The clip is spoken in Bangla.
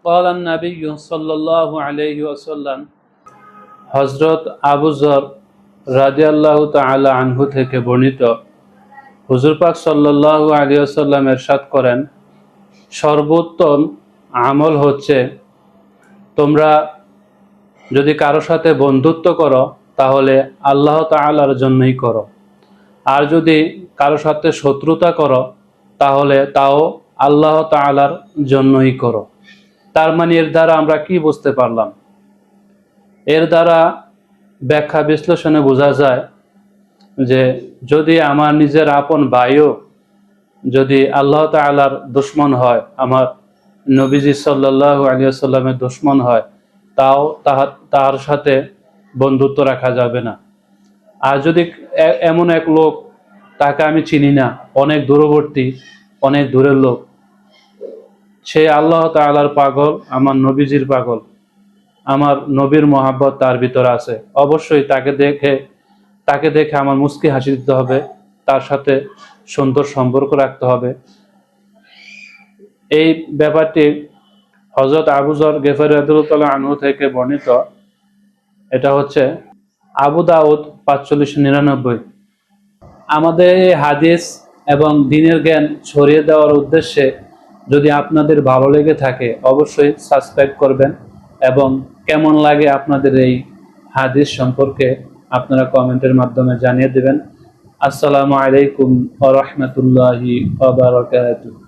قال النبي صلى الله عليه وسلم হযরত আবু যর রাদিয়াল্লাহু তাআলা আনহু থেকে বর্ণিত, হুজুর পাক সাল্লাল্লাহু আলাইহি ওয়াসাল্লাম ইরশাদ করেন, সর্বোত্তম আমল হচ্ছে তোমরা যদি কারো সাথে বন্ধুত্ব করো তাহলে আল্লাহ তাআলার জন্যই করো, আর যদি কারো সাথে শত্রুতা করো তাহলে তাও আল্লাহ তাআলার জন্যই করো। তার মানে এর দ্বারা আমরা কি বুঝতে পারলাম? এর দ্বারা ব্যাখ্যা বিশ্লেষণে বোঝা যায় যে যদি আমার নিজের আপন ভাইও যদি আল্লাহ তাআলার দুশমন হয়, আমার নবীজি সাল্লাল্লাহু আলাইহি ওয়াসাল্লামের দুশমন হয়, তাও তার সাথে বন্ধুত্ব রাখা যাবে না। আর যদি এমন এক লোক, তাকে আমি চিনি না, অনেক দূরবর্তী, অনেক দূরের লোক, সে আল্লাহ তাআলার পাগল, আমার নবীজির পাগল, আমার নবীর মহাব্বত তার ভিতরে আছে, অবশ্যই তাকে দেখে আমার মুস্কি হাসি দিতে হবে, তার সাথে সুন্দর সম্পর্ক রাখতে হবে। এই ব্যাপারটি হযরত আবু যর গিফারী রাদিয়াল্লাহু আনহু থেকে বর্ণিত। এটা হচ্ছে আবু দাউদ 4599। আমাদের এই হাদিস এবং দ্বীনের জ্ঞান ছড়িয়ে দেওয়ার উদ্দেশ্যে যদি আপনাদের ভালো লেগে থাকে অবশ্যই সাবস্ক্রাইব করবেন, এবং কেমন লাগে আপনাদের এই হাদিস সম্পর্কে আপনারা কমেন্টের মাধ্যমে জানিয়ে দেবেন। আসসালামু আলাইকুম ওয়া রাহমাতুল্লাহি ওয়া বারাকাতুহু।